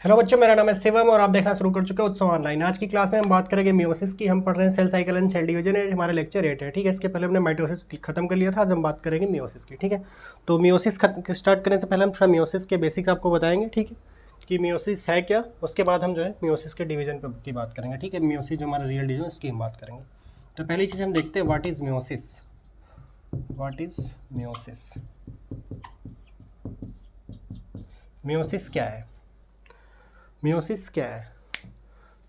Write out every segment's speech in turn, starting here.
Hello बच्चों, मेरा नाम है शिवम और आप देखना शुरू कर चुके हैं उत्सव ऑनलाइन। आज की क्लास में हम बात करेंगे मियोसिस की। हम पढ़ रहे हैं cell cycle and cell division है, हमारा लेक्चर 8 है। ठीक है, इसके पहले हमने माइटोसिस खत्म कर लिया था। आज हम बात करेंगे मियोसिस की। ठीक है, तो मियोसिस स्टार्ट करने से पहले हम थोड़ा मियोसिस के बेसिक्स आपको बताएंगे। ठीक है, कि मियोसिस है क्या, उसके बाद हम जो है मियोसिस के डिवीजन की बात करेंगे। ठीक है, मियोसिस जो हमारा रियल डिवीजन उसकी हम बात करेंगे। तो पहली चीज़ हम देखते हैं, what is meiosis. What is meiosis, meiosis क्या है, मियोसिस क्या है।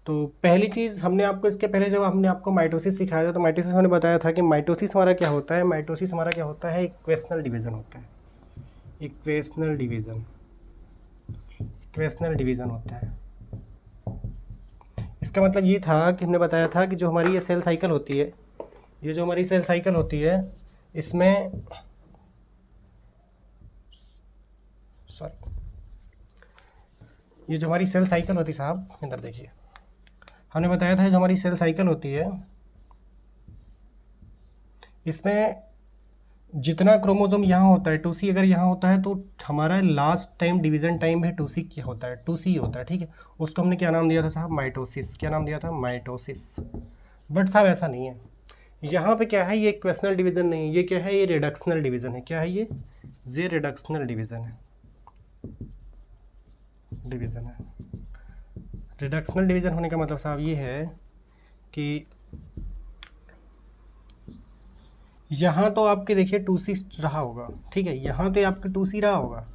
तो पहली चीज़ हमने आपको इसके पहले जब हमने आपको माइटोसिस सिखाया था तो माइटोसिस हमने बताया था कि माइटोसिस हमारा क्या होता है। माइटोसिस हमारा क्या होता है, इक्वेशनल डिवीज़न होता है। इक्वेशनल डिवीज़न, इक्वेशनल डिवीज़न होता है। इसका मतलब ये था कि हमने बताया था कि जो हमारी ये सेल साइकिल होती है, ये जो हमारी सेल साइकिल होती है, इसमें सॉरी, ये जो हमारी सेल साइकिल होती है साहब, इधर देखिए, हमने बताया था जो हमारी सेल साइकिल होती है इसमें जितना क्रोमोसोम यहाँ होता है 2C, अगर यहाँ होता है तो हमारा लास्ट टाइम डिवीजन टाइम भी 2C क्या होता है, 2C होता है। ठीक है, उसको हमने क्या नाम दिया था साहब, माइटोसिस। क्या नाम दिया था, माइटोसिस। बट साहब ऐसा नहीं है, यहाँ पे क्या है, ये इक्वेशनल डिवीजन नहीं है, ये क्या है, ये रिडक्शनल डिवीजन है। क्या है ये रिडक्शनल डिवीजन है, डिवीजन है। रिडक्शनल डिवीजन होने का मतलब साहब ये है कि यहाँ तो आपके देखिए 2C रहा होगा। ठीक है, यहाँ तो आपके 2C रहा होगा,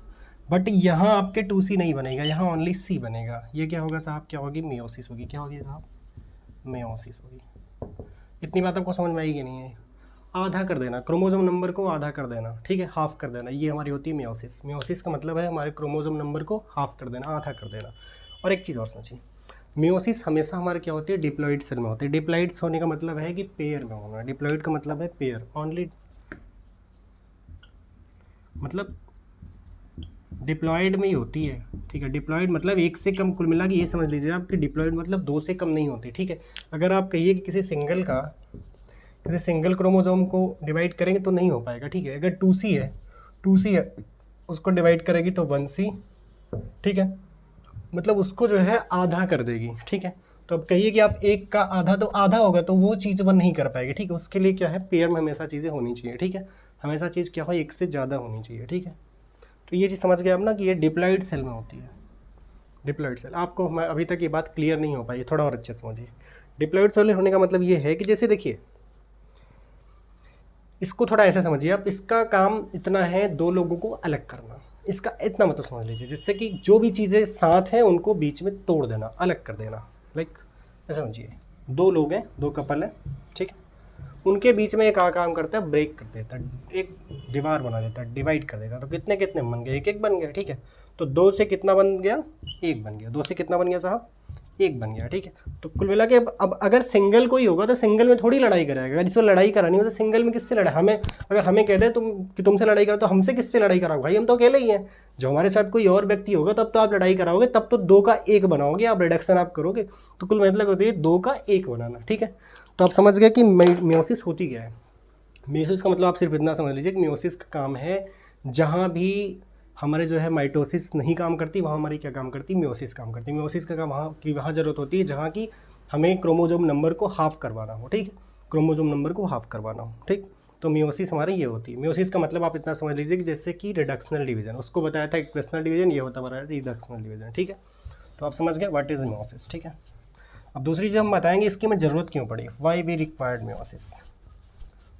बट यहाँ आपके 2C नहीं बनेगा, यहाँ ओनली C बनेगा। ये क्या होगा साहब, क्या होगी, मियोसिस होगी। क्या होगी साहब, मियोसिस होगी। इतनी बात आपको समझ में आएगी नहीं है। आधा कर देना क्रोमोसोम नंबर को, आधा कर देना। ठीक है, हाफ कर देना, ये हमारी होती है मियोसिस। मियोसिस का मतलब है हमारे क्रोमोसोम नंबर को हाफ कर देना, आधा कर देना। और एक चीज़ और समझिए, मियोसिस हमेशा हमारे क्या होती है, डिप्लॉइड सेल में होती है। डिप्लॉइड होने का मतलब है कि पेयर में होना। डिप्लॉइड का मतलब है पेयर, ओनली मतलब डिप्लॉयड में ही होती है। ठीक है, डिप्लॉयड मतलब एक से कम, कुल मिला के ये समझ लीजिए आप कि डिप्लॉयड मतलब दो से कम नहीं होती। ठीक है, अगर आप कहिए कि किसी सिंगल क्रोमोसोम को डिवाइड करेंगे तो नहीं हो पाएगा। ठीक है, अगर 2C है उसको डिवाइड करेगी तो 1C। ठीक है, मतलब उसको जो है आधा कर देगी। ठीक है, तो अब कहिए कि आप एक का आधा, तो आधा होगा तो वो चीज़ वो नहीं कर पाएगी। ठीक है, उसके लिए क्या है, पेयर में हमेशा चीज़ें होनी चाहिए। ठीक है, हमेशा चीज़ क्या हो, एक से ज़्यादा होनी चाहिए। ठीक है, तो ये चीज़ समझ गए आप ना कि ये डिप्लॉइड सेल में होती है। डिप्लॉइड सेल, आपको मैं अभी तक ये बात क्लियर नहीं हो पाई, थोड़ा और अच्छे से समझिए। डिप्लॉइड सेल होने का मतलब ये है कि जैसे देखिए, इसको थोड़ा ऐसे समझिए आप, इसका काम इतना है दो लोगों को अलग करना। इसका इतना मतलब समझ लीजिए, जिससे कि जो भी चीज़ें साथ हैं उनको बीच में तोड़ देना, अलग कर देना। लाइक ऐसा समझिए, दो लोग हैं, दो कपल हैं। ठीक है, उनके बीच में एक काम करता है, ब्रेक कर देता है, एक दीवार बना देता है, डिवाइड कर देता है। तो कितने कितने बन गए, एक एक बन गया। ठीक है, तो दो से कितना बन गया, एक बन गया। दो से कितना बन गया साहब, एक बन गया। ठीक है, तो कुल मिला के अब अगर सिंगल कोई होगा तो सिंगल में थोड़ी लड़ाई करेगा। अगर इसको लड़ाई करानी हो तो सिंगल में किससे लड़ाई, हमें अगर हमें कह दे तुम कि तुमसे लड़ाई करो तो हमसे किससे लड़ाई कराओ भाई, हम तो अकेले ही हैं। जो हमारे साथ कोई और व्यक्ति होगा तब तो आप लड़ाई कराओगे, तब तो दो का एक बनाओगे, आप रिडक्शन आप करोगे। तो कुल मतलब होती है दो का एक बनाना। ठीक है, तो आप समझ गए कि मियोसिस होती क्या है। मियोसिस का मतलब आप सिर्फ इतना समझ लीजिए कि मियोसिस का काम है, जहाँ भी हमारे जो है माइटोसिस नहीं काम करती वहाँ हमारी क्या काम करती, मियोसिस काम करती। मियोसिस का काम वहाँ ज़रूरत होती है जहाँ की हमें क्रोमोसोम नंबर को हाफ करवाना हो। ठीक है, क्रोमोसोम नंबर को हाफ करवाना हो। ठीक, तो मियोसिस हमारी ये होती है। मियोसिस का मतलब आप इतना समझ लीजिए कि जैसे कि रिडक्शनल डिवीजन, उसको बताया था इक्वेशनल डिवीजन, ये होता हमारा रिडक्शनल डिवीजन। ठीक है, तो आप समझ गए व्हाट इज मियोसिस। ठीक है, अब दूसरी चीज़ हम बताएंगे इसकी हमें ज़रूरत क्यों पड़ी, वाई वी रिक्वायर्ड मियोसिस।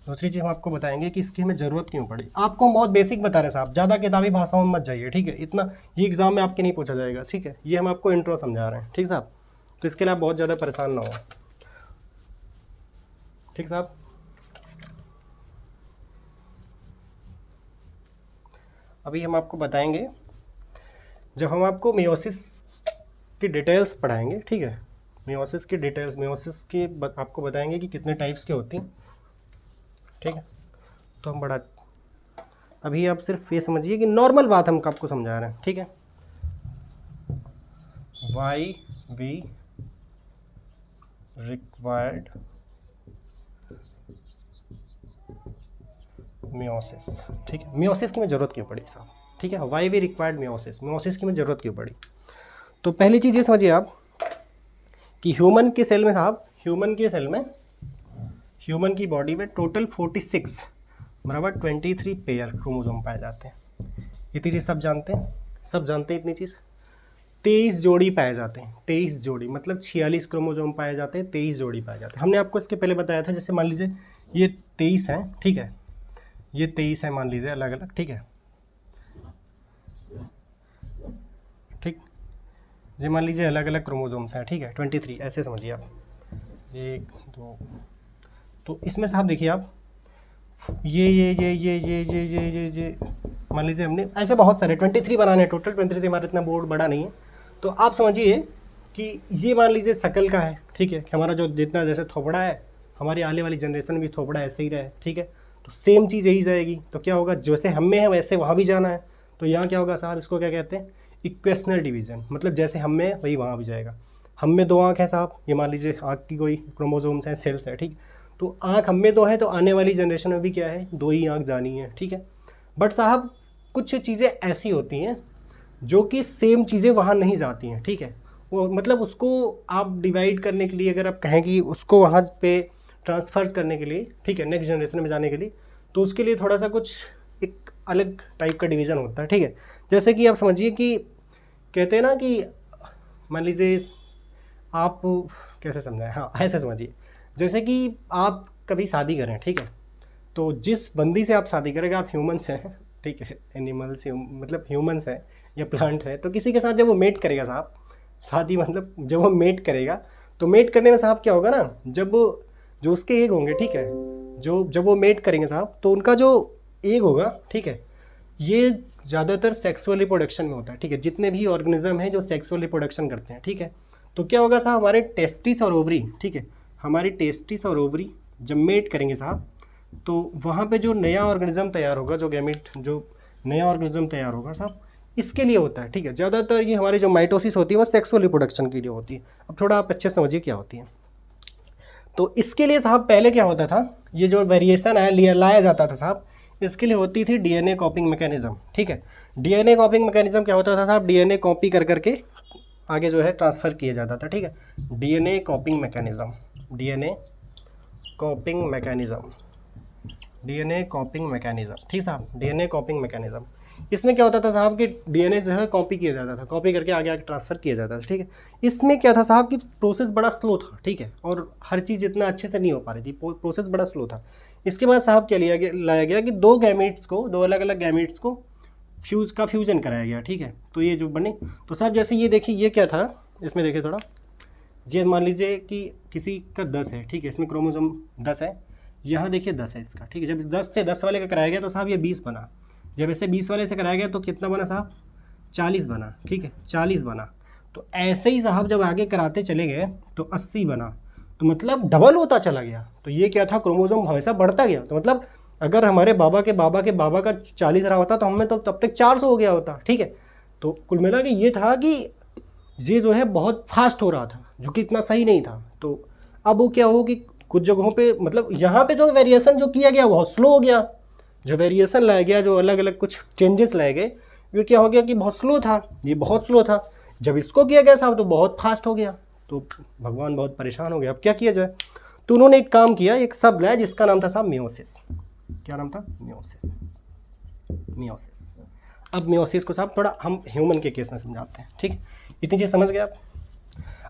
दूसरी चीज़ हम आपको बताएंगे कि इसकी हमें ज़रूरत क्यों पड़ी। आपको हम बहुत बेसिक बता रहे हैं साहब, ज़्यादा किताबी भाषाओं में मत जाइए। ठीक है, इतना ये एग्जाम में आपके नहीं पूछा जाएगा। ठीक है, ये हम आपको इंट्रो समझा रहे हैं। ठीक साहब, तो इसके लिए आप बहुत ज़्यादा परेशान ना हो। ठीक साहब, अभी हम आपको बताएंगे, जब हम आपको मियोसिस की डिटेल्स पढ़ाएंगे। ठीक है, मियोसिस की डिटेल्स, मियोसिस की आपको बताएंगे कि कितने टाइप्स की होती हैं। ठीक है, तो हम बड़ा, अभी आप सिर्फ ये समझिए कि नॉर्मल बात हम आपको समझा रहे हैं। ठीक है, वाई वी रिक्वायर्ड मियोसिस। ठीक है, मियोसिस की में ज़रूरत क्यों पड़ी साहब। ठीक है, why we required meiosis, meiosis की में ज़रूरत क्यों पड़ी। तो पहली चीज़ ये समझिए आप कि ह्यूमन के सेल में साहब, ह्यूमन की बॉडी में टोटल 46 बराबर 23 पेयर क्रोमोसोम पाए जाते हैं। इतनी चीज़ सब जानते हैं इतनी चीज़। 23 जोड़ी पाए जाते हैं, 23 जोड़ी मतलब 46 क्रोमोसोम पाए जाते हैं, 23 जोड़ी पाए जाते हैं। हमने आपको इसके पहले बताया था, जैसे मान लीजिए ये 23 हैं, ठीक है, ये 23 है मान लीजिए अलग अलग, ठीक है, ठीक, ये मान लीजिए अलग अलग क्रोमोसोम्स हैं, ठीक है, 23 ऐसे समझिए आप, 1 2। तो इसमें साहब देखिए आप ये मान लीजिए हमने ऐसे बहुत सारे 23 बनाने, टोटल 23, हमारा इतना बोर्ड बड़ा नहीं है। तो आप समझिए कि ये मान लीजिए शकल का है, ठीक है, कि हमारा जो जितना जैसे थोपड़ा है, हमारी आने वाली जनरेशन में भी थोपड़ा ऐसे ही रहे, ठीक है, तो सेम चीज़ यही जाएगी। तो क्या होगा, जैसे हम में है वैसे वहाँ भी जाना है। तो यहाँ क्या होगा साहब, इसको क्या कहते हैं, इक्वेशनल डिवीज़न, मतलब जैसे हम में वही वहाँ भी जाएगा। हम में 2 आँख है साहब, ये मान लीजिए आँख की कोई क्रोमोसोम्स हैं, सेल्स है, ठीक, तो आँख हम में 2 है, तो आने वाली जनरेशन में भी क्या है, 2 ही आँख जानी है, ठीक है। बट साहब कुछ चीज़ें ऐसी होती हैं जो कि सेम चीज़ें वहाँ नहीं जाती हैं, ठीक है, वो मतलब उसको आप डिवाइड करने के लिए अगर आप कहें कि उसको वहाँ पे ट्रांसफ़र करने के लिए, ठीक है, नेक्स्ट जनरेशन में जाने के लिए, तो उसके लिए थोड़ा सा कुछ एक अलग टाइप का डिवीज़न होता है, ठीक है। जैसे कि आप समझिए कि कहते हैं ना कि मान लीजिए आप कैसे समझाएं, हाँ ऐसे समझिए, जैसे कि आप कभी शादी करें, ठीक है, तो जिस बंदी से आप शादी करेंगे, आप ह्यूमन्स हैं, ठीक है, एनिमल्स मतलब ह्यूमन्स है या प्लांट है, तो किसी के साथ जब वो मेट करेगा साहब, शादी मतलब जब वो मेट करेगा, तो मेट करने में साहब क्या होगा ना, जब जो उसके एग होंगे, ठीक है, जब वो मेट करेंगे साहब, तो उनका जो एग होगा, ठीक है, ये ज़्यादातर सेक्सुअल रिप्रोडक्शन में होता है, ठीक है, जितने भी ऑर्गेनिज्म हैं जो सेक्सुअल रिप्रोडक्शन करते हैं, ठीक है। तो क्या होगा साहब, हमारे टेस्टिस और ओवरी, ठीक है, हमारी टेस्टिस और ओवरी जब मेट करेंगे साहब, तो वहाँ पे जो नया ऑर्गेनिज्म तैयार होगा, जो गैमेट, जो नया ऑर्गेनिज्म तैयार होगा साहब, इसके लिए होता है, ठीक है। ज़्यादातर ये हमारी जो माइटोसिस होती है वो सेक्सुअल रिप्रोडक्शन के लिए होती है। अब थोड़ा आप अच्छे समझिए क्या होती है। तो इसके लिए साहब पहले क्या होता था, ये जो वेरिएशन है लाया जाता था साहब, इसके लिए होती थी डीएनए कॉपिंग मैकेनिज्म, ठीक है। डीएनए कॉपिंग मैकेनिज्म क्या होता था साहब, डीएनए कॉपी कर करके आगे जो है ट्रांसफ़र किया जाता था, ठीक है। DNA कॉपिंग mechanism, DNA कॉपिंग mechanism, DNA कॉपिंग mechanism, ठीक साहब, डीएनए कॉपिंग मैकेनिज्म। इसमें क्या होता था साहब कि डीएनए जो है कॉपी किया जाता था, कॉपी करके आगे आगे ट्रांसफ़र किया जाता था, ठीक है। इसमें क्या था साहब कि प्रोसेस बड़ा स्लो था, ठीक है, और हर चीज़ इतना अच्छे से नहीं हो पा रही थी, प्रोसेस बड़ा स्लो था। इसके बाद साहब क्या लाया गया कि 2 गैमेट्स को, 2 अलग अलग गैमेट्स को फ्यूज़न कराया गया, ठीक है। तो ये जो बने, तो साहब जैसे ये देखिए, ये क्या था, इसमें देखिए थोड़ा, ये मान लीजिए कि किसी का 10 है, ठीक है, इसमें क्रोमोसोम 10 है, यहाँ देखिए 10 है इसका, ठीक है। जब 10 से 10 वाले का कराया गया तो साहब ये 20 बना। जब इसे 20 वाले से कराया गया तो कितना बना साहब, 40 बना, ठीक है, 40 बना। तो ऐसे ही साहब जब आगे कराते चले गए तो 80 बना, तो मतलब डबल होता चला गया। तो ये क्या था, क्रोमोसोम हमेशा बढ़ता गया। तो मतलब अगर हमारे बाबा के बाबा के बाबा का 40 रहा होता तो हमें तो तब तक 400 हो गया होता, ठीक है। तो कुल मिला के ये था कि ये जो है बहुत फास्ट हो रहा था, जो कि इतना सही नहीं था। तो अब वो क्या हो कि कुछ जगहों पे मतलब यहाँ पे जो वेरिएशन जो किया गया बहुत स्लो हो गया, जो वेरिएशन लाया गया, जो अलग अलग कुछ चेंजेस लाए गए, ये क्या हो गया कि बहुत स्लो था, ये बहुत स्लो था। जब इसको किया गया साहब तो बहुत फास्ट हो गया, तो भगवान बहुत परेशान हो गया, अब क्या किया जाए। तो उन्होंने एक काम किया, एक शब्द लाया जिसका नाम था साहब मियोसिस। क्या नाम था, मियोसिस, मियोसिस। अब मियोसिस को साहब थोड़ा हम ह्यूमन के केस में समझाते हैं, ठीक, इतनी चीज़ समझ गए आप।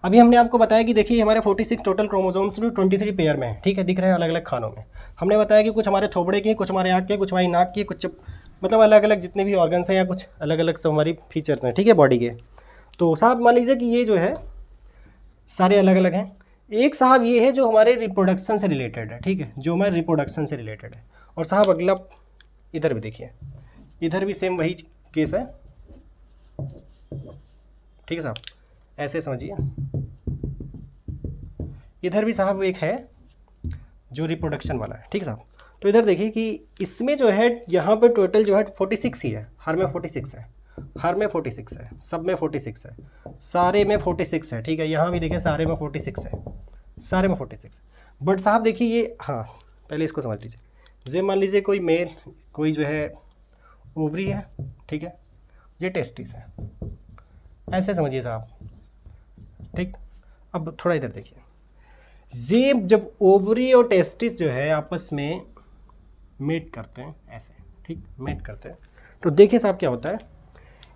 अभी हमने आपको बताया कि देखिए हमारे 46 टोटल क्रोमोसोम्स 23 पेयर में है, ठीक है, दिख रहे हैं अलग अलग खानों में। हमने बताया कि कुछ हमारे थोबड़े के, कुछ हमारे आँख के, कुछ हमारी नाक के, कुछ मतलब अलग अलग जितने भी ऑर्गन्स हैं या कुछ अलग अलग सब हमारी फीचर्स हैं, ठीक है, बॉडी के। तो साहब मान लीजिए कि ये जो है सारे अलग अलग हैं। एक साहब ये है जो हमारे रिप्रोडक्शन से रिलेटेड है, ठीक है, जो हमारे रिप्रोडक्शन से रिलेटेड है। और साहब अगला इधर भी देखिए, इधर भी सेम वही केस है, ठीक है साहब, ऐसे समझिए। इधर भी साहब एक है जो रिप्रोडक्शन वाला है, ठीक है साहब। तो इधर देखिए कि इसमें जो है यहाँ पे टोटल जो है 46 ही है, हर में 46 है, हर में 46 है, सब में 46 है, सारे में 46 है, ठीक है। यहाँ भी देखिए सारे में 46 है, सारे में 46 है। बट साहब देखिए ये, हाँ पहले इसको समझ लीजिए। ये मान लीजिए कोई मेल, कोई जो है ओवरी है, ठीक है, ये टेस्टिस है, ऐसे समझिए साहब, ठीक। अब थोड़ा इधर देखिए, ये जब ओवरी और टेस्टिस जो है आपस में मेट करते हैं ऐसे, ठीक, मेट करते हैं, तो देखिए साहब क्या होता है,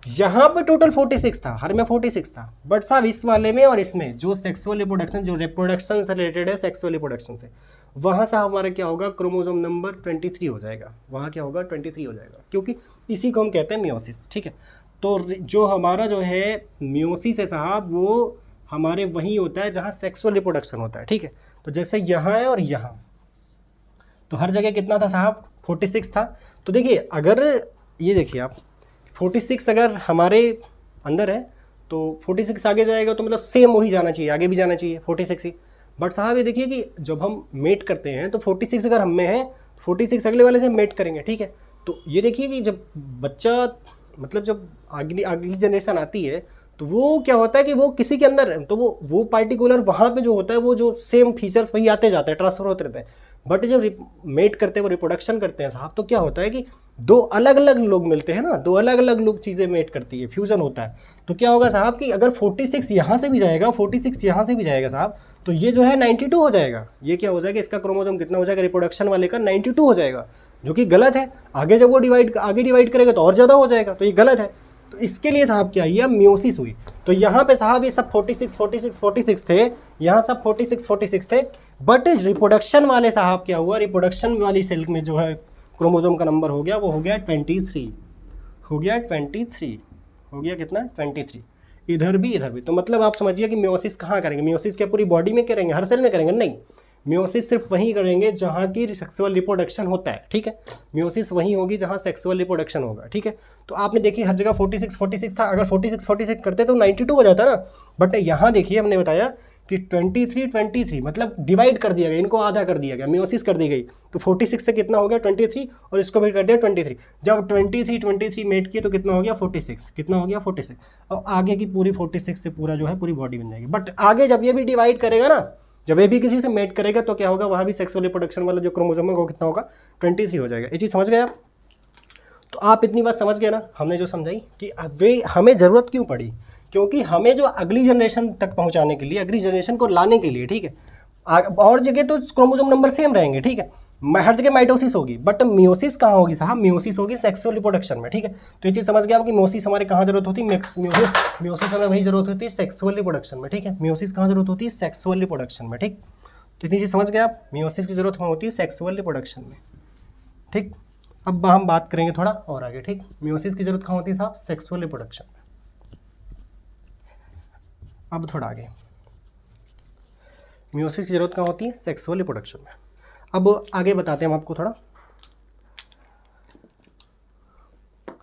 यहाँ पे टोटल 46 था, हर में 46 था, बट साहब इस वाले में और इसमें जो सेक्सुअल रिप्रोडक्शन, जो रिप्रोडक्शन से रिलेटेड है सेक्सुअल रिप्रोडक्शन से, वहाँ से हमारा क्या होगा, क्रोमोसोम नंबर 23 हो जाएगा, वहाँ क्या होगा 23 हो जाएगा, क्योंकि इसी को हम कहते हैं मियोसिस, ठीक है। तो जो हमारा जो है मियोसिस है साहब, वो हमारे वहीं होता है जहाँ सेक्सुअल रिप्रोडक्शन होता है, ठीक है। तो जैसे यहाँ है और यहाँ, तो हर जगह कितना था साहब, 46 था। तो देखिए अगर ये देखिए आप, 46 अगर हमारे अंदर है तो 46 आगे जाएगा, तो मतलब सेम वही जाना चाहिए, आगे भी जाना चाहिए 46 ही। बट साहब ये देखिए कि जब हम मेट करते हैं तो 46 अगर हम में है, 46 अगले वाले से मेट करेंगे, ठीक है। तो ये देखिए कि जब बच्चा, मतलब जब अगली अगली जनरेशन आती है, तो वो क्या होता है कि वो किसी के अंदर, तो वो पार्टिकुलर वहाँ पे जो होता है, वो जो सेम फीचर्स वही आते जाते हैं, ट्रांसफर होते रहते हैं। बट जब मेट करते हैं, वो रिप्रोडक्शन करते हैं साहब, तो क्या होता है कि दो अलग अलग लोग मिलते हैं ना, दो अलग अलग लोग चीज़ें मेट करती है, फ्यूजन होता है। तो क्या होगा साहब कि अगर 46 यहाँ से भी जाएगा, 46 यहाँ से भी जाएगा साहब, तो ये जो है 92 हो जाएगा। ये क्या हो जाएगा, इसका क्रोमोसोम कितना हो जाएगा रिप्रोडक्शन वाले का, 92 हो जाएगा, जो कि गलत है। आगे जब वो आगे डिवाइड करेगा तो और ज़्यादा हो जाएगा, तो ये गलत है। तो इसके लिए साहब क्या, ये मियोसिस हुई। तो यहाँ पे साहब ये सब 46 थे, यहाँ सब 46 थे, बट रिप्रोडक्शन वाले साहब क्या हुआ, रिप्रोडक्शन वाली सेल में जो है क्रोमोसोम का नंबर हो गया, वो हो गया 23, हो गया 23, हो गया कितना 23, इधर भी। तो मतलब आप समझिए कि मियोसिस कहाँ करेंगे, मियोसिस क्या पूरी बॉडी में करेंगे, हर सेल में करेंगे, नहीं, मियोसिस सिर्फ वहीं करेंगे जहाँ की सेक्सुअल रिप्रोडक्शन होता है, ठीक है। मियोसिस वहीं होगी जहाँ सेक्सुअल रिप्रोडक्शन होगा, ठीक है। तो आपने देखिए हर जगह 46 था, अगर 46 करते तो 92 हो जाता ना। बट यहाँ देखिए हमने बताया कि 23 मतलब डिवाइड कर दिया गया, इनको आधा कर दिया गया, मियोसिस कर दी गई। तो 46 से कितना हो गया 23, और इसको भी कर दिया 23। जब 23 मेट किए तो कितना हो गया 46, कितना हो गया 46। और आगे की पूरी 46 से पूरा जो है पूरी बॉडी बन जाएगी। बट आगे जब ये भी डिवाइड करेगा ना, जब ये भी किसी से मेट करेगा, तो क्या होगा, वहाँ भी सेक्सुअल रिप्रोडक्शन वाला जो क्रोमोसोम है वो कितना होगा 23 हो जाएगा। ये चीज़ समझ गए आप? तो आप इतनी बात समझ गए ना हमने जो समझाई कि वे हमें ज़रूरत क्यों पड़ी, क्योंकि हमें जो अगली जनरेशन तक पहुंचाने के लिए, अगली जनरेशन को लाने के लिए, ठीक है, और जगह तो क्रोमोसोम नंबर सेम रहेंगे, ठीक है, हर जगह माइटोसिस होगी, बट मियोसिस कहाँ होगी साहब, मियोसिस होगी सेक्सुअल रिप्रोडक्शन में, ठीक है। तो ये चीज़ समझ गया आप कि मियोसिस हमारे कहाँ जरूरत होती है, मियोसिस हमें वही जरूरत होती है सेक्सुअल रिप्रोडक्शन में, ठीक है। मियोसिस कहाँ जरूरत होती है, सेक्सुअल रिप्रोडक्शन में, ठीक। तो इतनी चीज़ समझ गए आप, मियोसिस की जरूरत होती है सेक्सुअल रिप्रोडक्शन में, ठीक। अब हम बात करेंगे थोड़ा और आगे, ठीक। मियोसिस की जरूरत कहाँ होती है साहब, सेक्सुअल रिप्रोडक्शन में। अब थोड़ा आगे, मियोसिस की जरूरत कहाँ होती है, सेक्सुअल रिप्रोडक्शन में। अब आगे बताते हैं हम आपको थोड़ा।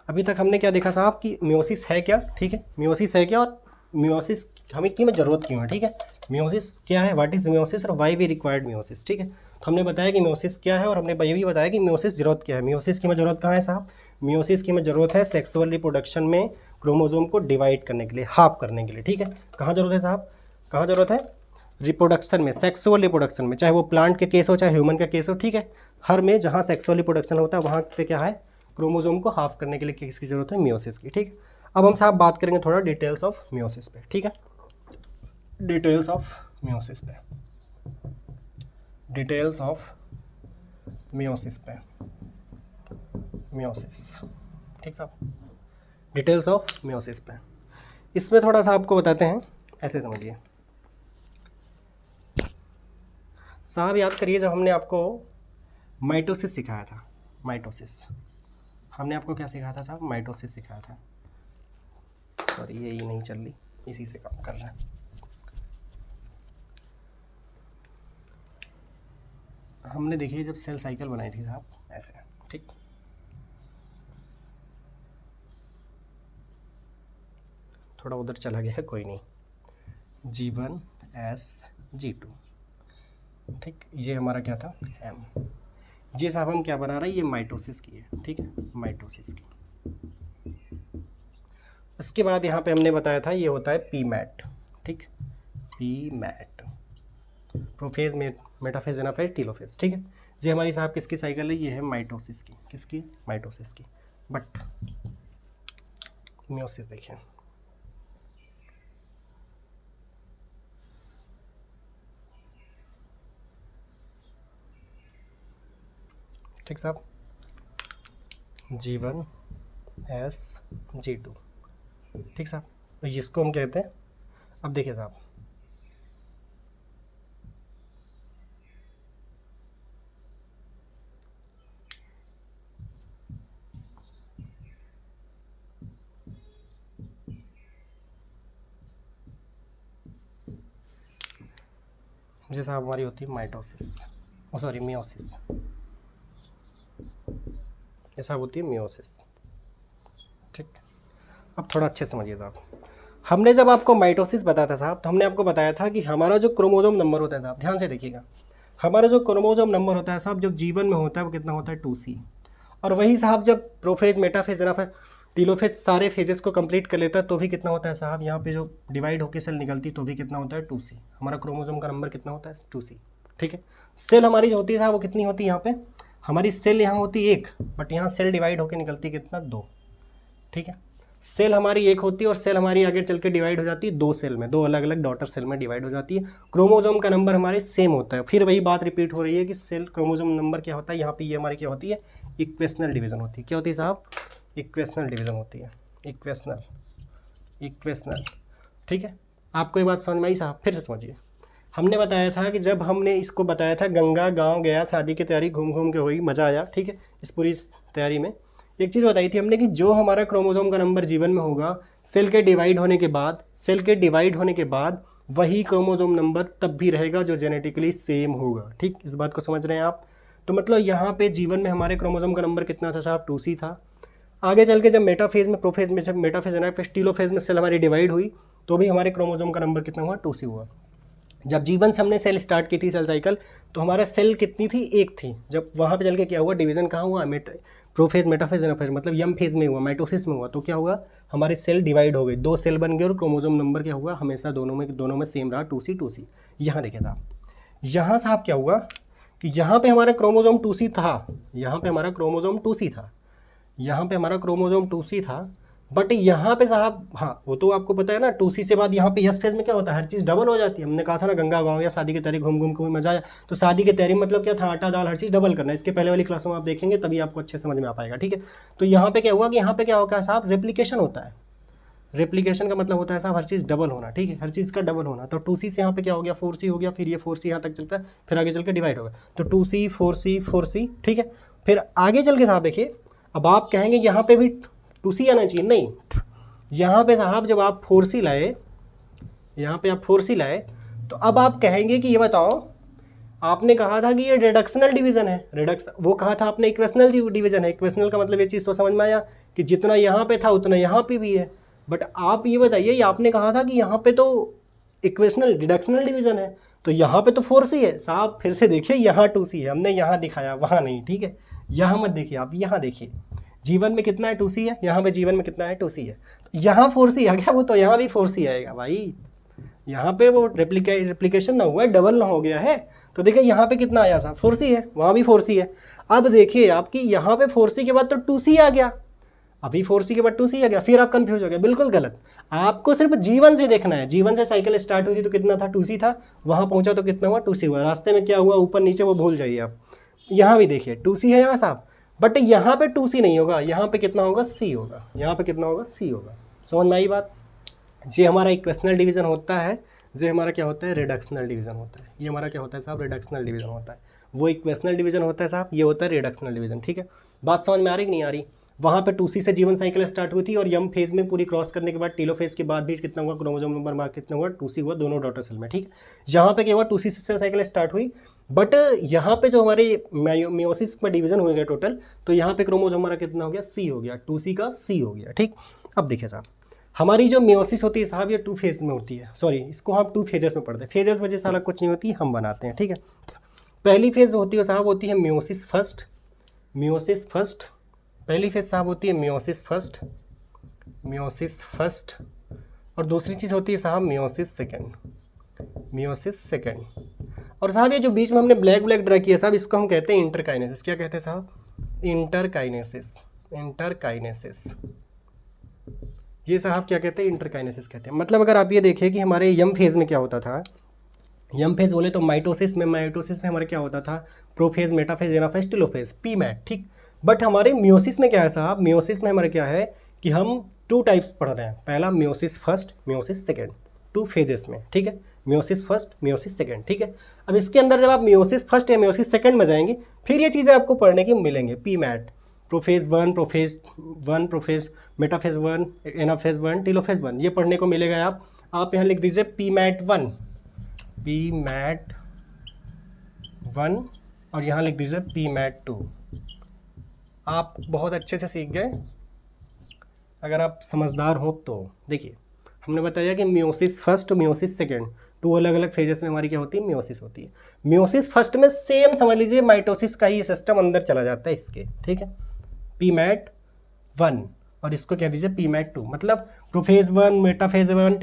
अभी तक हमने क्या देखा साहब कि मियोसिस है क्या, ठीक है, मियोसिस है क्या और मियोसिस हमें क्यों जरूरत क्यों है, ठीक है। मियोसिस क्या है, व्हाट इज मियोसिस, और व्हाई वी रिक्वायर्ड मियोसिस, ठीक है। तो हमने बताया कि मियोसिस क्या है, और हमने ये भी बताया कि मियोसिस जरूरत क्या है। मियोसिस की हमें जरूरत कहाँ है साहब, मियोसिस की हमें जरूरत है सेक्सुअल रिप्रोडक्शन में क्रोमोसोम को डिवाइड करने के लिए, हाफ करने के लिए, ठीक है। कहाँ जरूरत है साहब, कहाँ जरूरत है, रिप्रोडक्शन में, सेक्सुअल रिप्रोडक्शन में, चाहे वो प्लांट के केस हो चाहे ह्यूमन का केस हो, ठीक है। हर में जहाँ सेक्सुअल रिप्रोडक्शन होता है वहाँ पे क्या है, क्रोमोसोम को हाफ करने के लिए किसकी जरूरत है, मियोसिस की, ठीक। अब हम साहब बात करेंगे थोड़ा डिटेल्स ऑफ मियोसिस पे, ठीक है, डिटेल्स ऑफ मियोसिस पे, डिटेल्स ऑफ मियोसिस पे, मियोसिस, ठीक साहब, डिटेल्स ऑफ मियोसिस पे। इसमें थोड़ा सा आपको बताते हैं, ऐसे समझिए साहब, याद करिए जब हमने आपको माइटोसिस सिखाया था, माइटोसिस हमने आपको क्या सिखाया था साहब, माइटोसिस सिखाया था। सॉरी यही नहीं चल रही, इसी से काम कर रहे हैं। हमने देखिए जब सेल साइकिल बनाई थी साहब ऐसे, ठीक, थोड़ा उधर चला गया है, कोई नहीं, G1 S G2, ठीक। ये हमारा क्या था, M। ये साहब हम क्या बना रहे हैं, ये माइटोसिस की है, ठीक है, माइटोसिस की। उसके बाद यहाँ पे हमने बताया था ये होता है पीमैट, ठीक, पीमैट, प्रोफेज, मेटाफेज, एनाफेज, टीलोफेज, ठीक है। ये हमारी साहब किसकी साइकिल है, ये है माइटोसिस की, किसकी, माइटोसिस की। बट मियोसिस देखिए, ठीक साहब, G1 S G2, ठीक साहब, तो जिसको हम कहते हैं, अब देखिए साहब, ये साहब हमारी होती है माइटोसिस, सॉरी मियोसिस, ये साहब होती है मियोसिस, ठीक। अब थोड़ा अच्छे समझिए साहब, हमने जब आपको माइटोसिस बताया था साहब, तो हमने आपको बताया था कि हमारा जो क्रोमोसोम नंबर होता है साहब, ध्यान से देखिएगा, हमारा जो क्रोमोसोम नंबर होता है साहब, जब जीवन में होता है वो कितना होता है 2C, और वही साहब जब प्रोफेज, मेटाफेज, एनाफेज, टीलोफेज सारे फेजेस को कंप्लीट कर लेता है तो भी कितना होता है साहब, यहाँ पे जो डिवाइड होकर सेल निकलती है तो भी कितना होता है 2C, हमारा क्रोमोसोम का नंबर कितना होता है 2C, ठीक है। सेल हमारी जो होती है साहब वो कितनी होती है, यहाँ पे हमारी सेल यहाँ होती है 1, बट यहाँ सेल डिवाइड होकर निकलती है कितना 2, ठीक है। सेल हमारी 1 होती है और सेल हमारी आगे चल के डिवाइड हो जाती है 2 सेल में, 2 अलग अलग डॉटर सेल में डिवाइड हो जाती है। क्रोमोसोम का नंबर हमारे सेम होता है, फिर वही बात रिपीट हो रही है कि सेल क्रोमोसोम नंबर क्या होता है, यहाँ पे ये हमारी क्या होती है, इक्वेशनल डिवीजन होती है। क्या होती है साहब, इक्वेशनल डिवीजन होती है, इक्वेशनल, ठीक है। आपको ये बात समझ में आई साहब, फिर से समझिए, हमने बताया था कि जब हमने इसको बताया था, गंगा गांव गया, शादी की तैयारी घूम घूम के हुई, मज़ा आया, ठीक है। इस पूरी तैयारी में एक चीज़ बताई थी हमने कि जो हमारा क्रोमोसोम का नंबर जीवन में होगा, सेल के डिवाइड होने के बाद वही क्रोमोसोम नंबर तब भी रहेगा जो जेनेटिकली सेम होगा, ठीक। इस बात को समझ रहे हैं आप। तो मतलब यहाँ पे जीवन में हमारे क्रोमोसोम का नंबर कितना था साहब, 2C था। आगे चल के जब मेटाफेज में, प्रोफेज में, जब मेटाफेज एनाफेज टीलोफेज में सेल हमारी डिवाइड हुई तो भी हमारे क्रोमोसोम का नंबर कितना हुआ, 2C हुआ। जब जीवन से हमने सेल स्टार्ट की थी, सेल साइकिल, तो हमारा सेल कितनी थी, 1 थी। जब वहाँ पे चल के क्या हुआ, डिवीजन कहाँ हुआ, प्रोफेज, मेटाफेज, एनाफेज, मतलब यम फेज में हुआ, माइटोसिस में हुआ, तो क्या हुआ, हमारे सेल डिवाइड हो गए, 2 सेल बन गए और क्रोमोसोम नंबर क्या हुआ, हमेशा दोनों में सेम रहा, 2C। यहाँ देखिए साहब, यहाँ साहब क्या हुआ कि यहाँ पे हमारा क्रोमोसोम 2C था, यहाँ पे हमारा क्रोमोसोम 2C था, यहाँ पे हमारा क्रोमोसोम 2C था, बट यहाँ पे साहब, हाँ वो तो आपको पता है ना, 2C से बाद यहाँ पे यस फेज में क्या होता है, हर चीज़ डबल हो जाती है। हमने कहा था ना, गंगा गाँव या शादी की तैयारी घूम घूम के मजा आया, तो शादी की तैयारी मतलब क्या था, आटा दाल हर चीज़ डबल करना। इसके पहले वाली क्लासों में आप देखेंगे तभी आपको अच्छे समझ में आ पाएगा, ठीक है। तो यहाँ पे क्या हुआ कि यहाँ पे क्या होगा साहब, रेप्लिकेशन होता है। रेप्लिकेशन का मतलब होता है साहब हर चीज़ डबल होना, ठीक है, हर चीज़ का डबल होना। तो 2C से यहाँ पे क्या हो गया, 4C हो गया, फिर ये 4C यहाँ तक चलता है, फिर आगे चल के डिवाइड होगा, तो 2C 4C 4C, ठीक है। फिर आगे चल के साहब देखिए, अब आप कहेंगे यहाँ पे भी 2C आना चाहिए, नहीं, यहाँ पे साहब जब आप 4C लाए, यहाँ पे आप 4C लाए, तो अब आप कहेंगे कि ये बताओ, आपने कहा था कि ये रिडक्शनल डिवीजन है, वो कहा था आपने इक्वेशनल डिवीजन है। इक्वेशनल का मतलब ये चीज़ तो समझ में आया कि जितना यहाँ पे था उतना यहाँ पे भी है, बट आप ये बताइए, ये आपने कहा था कि यहाँ पे तो इक्वेशनल रिडक्शनल डिवीजन है, तो यहाँ पे तो 4C है साहब। फिर से देखिए, यहाँ 2C है, हमने यहाँ दिखाया, वहाँ नहीं, ठीक है। यहाँ मत देखिए आप, यहाँ देखिए, जीवन में कितना है, 2C है, यहाँ पे जीवन में कितना है, 2C है, तो यहाँ 4C आ गया, वो तो यहाँ भी 4C आएगा भाई। यहाँ पे वो रेप्लिकेशन ना हुआ है, डबल ना हो गया है, तो देखिए यहाँ पे कितना आया साहब, 4C है, वहाँ भी 4C है। अब देखिए आपकी यहाँ पे 4C के बाद तो 2C आ गया, अभी 4C के बाद 2C आ गया, फिर आप कंफ्यूज हो गए, बिल्कुल गलत। आपको सिर्फ जीवन से देखना है, जीवन से साइकिल स्टार्ट हुई थी तो कितना था, 2C था, वहाँ पहुँचा तो कितना हुआ, 2C हुआ, रास्ते में क्या हुआ, ऊपर नीचे, वो भूल जाइए आप। यहाँ भी देखिए 2C है यहाँ साहब, बट यहाँ पे 2C नहीं होगा, यहाँ पे कितना होगा, C होगा, यहाँ पे कितना होगा, C होगा। समझ में आई बात। ये हमारा इक्वेशनल डिवीजन होता है, ये हमारा क्या होता है, रिडक्शनल डिवीजन होता है। ये हमारा क्या होता है साहब, रिडक्शनल डिवीजन होता है। वो इक्वेशनल डिवीजन होता है साहब, ये होता है रिडक्शनल डिवीजन, ठीक है। बात समझ में आ रही कि नहीं आ रही। वहाँ पे 2C से जीवन साइकिल स्टार्ट हुई थी और यम फेज में पूरी क्रॉस करने के बाद टीलोफेज के बाद भी कितना हुआ, क्रोमोसोम नंबर मार्क कितना हुआ, 2C हुआ, दोनों डॉटर सेल में, ठीक। यहाँ पे क्या हुआ, 2C से साइकिल स्टार्ट हुई, बट यहाँ पे जो हमारे मियोसिस में डिवीजन हो गया टोटल, तो यहाँ पे क्रोमोसोम हमारा कितना हो गया, C हो गया, 2C का C हो गया, ठीक। अब देखिए साहब, हमारी जो मियोसिस होती है साहब, ये 2 फेज में होती है, सॉरी इसको हम 2 फेजेस में पढ़ते हैं। फेजेस वजह से अलग कुछ नहीं होती, हम बनाते हैं, ठीक है। पहली फेज होती है साहब, होती है मियोसिस फर्स्ट, मियोसिस फर्स्ट। पहली फेज साहब होती है मियोसिस फर्स्ट, मियोसिस फर्स्ट। और दूसरी चीज़ होती है साहब मियोसिस सेकेंड, मियोसिस सेकेंड। और साहब ये जो बीच में हमने ब्लैक ब्लैक ड्रा किया साहब, इसको हम कहते हैं इंटरकाइनेसिस। क्या कहते हैं साहब, इंटरकाइनेसिस, इंटरकाइनेसिस। ये साहब क्या कहते हैं, इंटरकाइनेसिस कहते हैं। मतलब अगर आप ये देखिए कि हमारे यम फेज में क्या होता था, यम फेज बोले तो माइटोसिस में हमारे क्या होता था, prophase, metaphase, anaphase, telophase, P mat, ठीक। बट हमारे मियोसिस में क्या है साहब, मियोसिस में हमारे क्या है कि हम 2 टाइप्स पढ़ रहे हैं, पहला meiosis first, meiosis second, 2 phases में, ठीक है, मियोसिस फर्स्ट, मियोसिस सेकेंड, ठीक है। अब इसके अंदर जब आप मियोसिस फर्स्ट या मियोसिस सेकेंड में जाएंगे फिर ये चीज़ें आपको पढ़ने की मिलेंगे, P mat, prophase 1, prophase, metaphase 1, anaphase 1, telophase 1, ये पढ़ने को मिलेगा। आप यहाँ लिख दीजिए पी मैट 1, पी मैट 1, और यहाँ लिख दीजिए पी मैट 2। आप बहुत अच्छे से सीख गए अगर आप समझदार हो तो। देखिए हमने बताया कि मियोसिस फर्स्ट, मियोसिस सेकेंड, 2 अलग अलग फेजेस में हमारी क्या होती है, मियोसिस होती है। मियोसिस फर्स्ट में सेम समझ लीजिए माइटोसिस का ही सिस्टम अंदर चला जाता है इसके, ठीक है, पी मैट 1, और इसको कह दीजिए पी मैट 2, मतलब prophase 1, metaphase 1,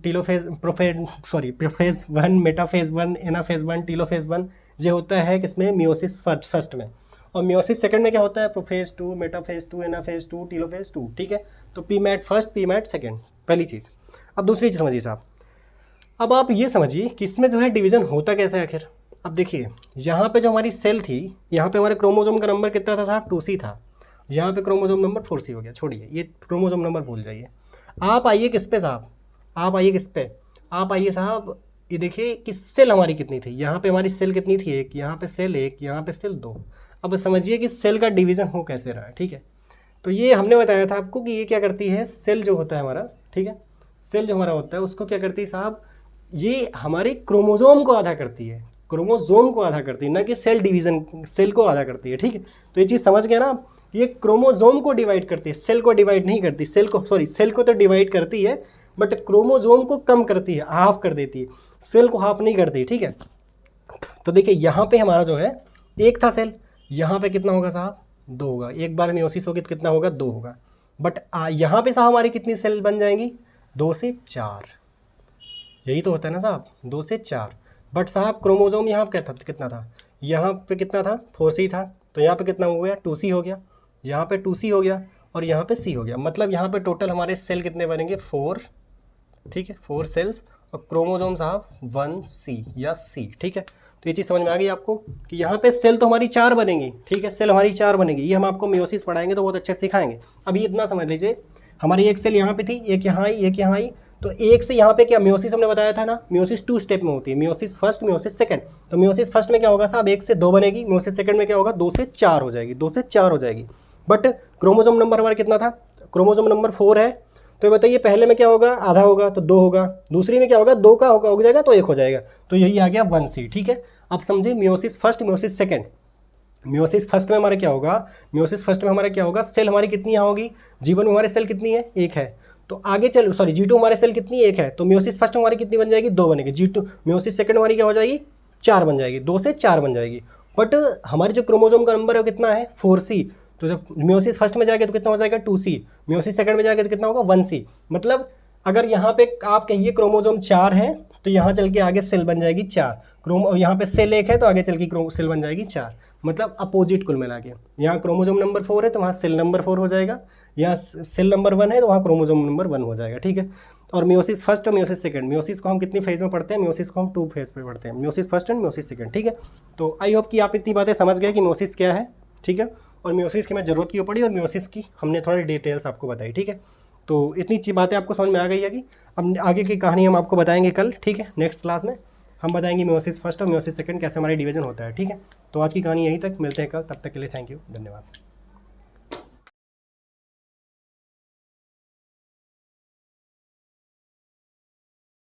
telophase, prophase 1, metaphase 1, anaphase 1, telophase 1, ये होता है किसमें, मियोसिस फर्स्ट में। और मियोसिस सेकंड में क्या होता है, प्रोफेज 2, मेटाफेज 2, एनाफेज 2, टेलोफेज 2, ठीक है। तो P mat first, P mat second, पहली चीज़। अब दूसरी चीज़ समझिए साहब, अब आप ये समझिए कि इसमें जो है डिवीज़न होता कैसे है आखिर। अब देखिए यहाँ पे जो हमारी सेल थी, यहाँ पे हमारे क्रोमोसोम का नंबर कितना था साहब, 2C था, यहाँ पे क्रोमोसोम नंबर 4C हो गया। छोड़िए ये क्रोमोसोम नंबर भूल जाइए, आप आइए किस पे साहब, आप आइए किस पे, आप आइए साहब, ये देखिए कि सेल हमारी कितनी थी, यहाँ पे हमारी सेल कितनी थी, 1, यहाँ पे सेल 1, यहाँ पे सेल 2। अब समझिए कि सेल का डिवीज़न हो कैसे रहा है, ठीक है। तो ये हमने बताया था आपको कि ये क्या करती है, सेल जो होता है हमारा, ठीक है, सेल जो हमारा होता है उसको क्या करती है साहब, ये हमारे क्रोमोसोम को आधा करती है, क्रोमोसोम को आधा करती है, ना कि सेल डिवीज़न, सेल को आधा करती है, ठीक है। तो ये चीज़ समझ गए ना, ये क्रोमोसोम को डिवाइड करती है, सेल को डिवाइड नहीं करती, सेल को तो डिवाइड करती है बट क्रोमोसोम को कम करती है, हाफ कर देती है, सेल को हाफ नहीं करती, ठीक है। तो देखिए यहाँ पे हमारा जो है 1 था सेल, यहाँ पे कितना होगा साहब, 2 होगा, एक बार मियोसिस होगी तो कितना होगा, 2 होगा। बट यहाँ पे साहब हमारी कितनी सेल बन जाएंगी, 2 से 4, यही तो होता है ना साहब, 2 से 4। बट साहब क्रोमोसोम यहाँ पे कितना था, यहाँ पे कितना था, 4C था, तो यहाँ पे कितना हो गया, 2C हो गया, यहाँ पे 2C हो गया, और यहाँ पे C हो गया। मतलब यहाँ पे टोटल हमारे सेल कितने बनेंगे, 4, ठीक है, 4 सेल्स, और क्रोमोसोम साहब 1C या C, ठीक है। तो ये चीज़ समझ में आ गई आपको कि यहाँ पे सेल तो हमारी 4 बनेंगी, ठीक है, सेल हमारी 4 बनेगी, ये हम आपको मियोसिस पढ़ाएंगे तो बहुत अच्छे से सिखाएंगे। अभी इतना समझ लीजिए, हमारी एक सेल यहाँ पे थी, एक यहाँ आई, एक यहाँ आई, तो एक से यहाँ पे क्या मियोसिस हमने बताया था ना, मियोसिस 2 स्टेप में होती है, मियोसिस फर्स्ट, मियोसिस सेकंड। तो मियोसिस फर्स्ट में क्या होगा साहब, 1 से 2 बनेगी, मियोसिस सेकंड में क्या होगा, 2 से 4 हो जाएगी, 2 से 4 हो जाएगी। बट क्रोमोसोम नंबर हमारा कितना था, क्रोमोसोम नंबर 4 है, तो बताइए पहले में क्या होगा, आधा होगा तो 2 होगा, दूसरी में क्या होगा, 2 का होगा हो जाएगा तो 1 हो जाएगा, तो यही आ गया 1C, ठीक है। अब समझिए meiosis first, meiosis second. Meiosis first में हमारा क्या होगा, मियोसिस फर्स्ट में हमारा क्या होगा, सेल हमारी कितनी यहाँ होगी, G1 में हमारे सेल कितनी है, 1 है, तो आगे चल G2 हमारे सेल कितनी 1 है, तो मियोसिस फर्स्ट हमारी कितनी बन जाएगी, 2 बनेगी, G2 मियोसिस सेकंड हमारी क्या हो जाएगी, 4 बन जाएगी, 2 से 4 बन जाएगी। बट हमारे जो क्रोमोसोम का नंबर है वो कितना है, 4C, तो जब मियोसिस फर्स्ट में जाएगा तो कितना हो जाएगा, 2C, मियोसिस सेकंड में जाएगा तो कितना होगा, 1C। मतलब अगर यहाँ पे आप कहिए क्रोमोसोम 4 है तो यहाँ चल के आगे सेल बन जाएगी 4, यहाँ पे सेल 1 है तो आगे चल के सेल बन जाएगी 4, मतलब अपोजिट कुल मिला के। यहाँ क्रोमोसोम नंबर 4 है तो वहाँ सेल नंबर 4 हो जाएगा, यहाँ सेल नंबर 1 है तो वहाँ क्रोमोसोम नंबर 1 हो जाएगा, ठीक है। और मियोसिस फर्स्ट और मियोसिस सेकंड, मियोसिस को हम कितनी फेज में पढ़ते हैं, मियोसिस को हम 2 फेज में पढ़ते हैं, meiosis first and meiosis second, ठीक है। तो आई होप कि आप इतनी बातें समझ गए कि मियोसिस क्या है, ठीक है, और मियोसिस की हमें ज़रूरत क्यों पड़ी, और मियोसिस की हमने थोड़ी डिटेल्स आपको बताई, ठीक है। तो इतनी बातें आपको समझ में आ गई है कि अब आगे की कहानी हम आपको बताएंगे कल, ठीक है, नेक्स्ट क्लास में हम बताएंगे मियोसिस फर्स्ट और मियोसिस सेकंड कैसे हमारी डिवीजन होता है, ठीक है। तो आज की कहानी यहीं तक, मिलते हैं कल, तब तक के लिए थैंक यू, धन्यवाद।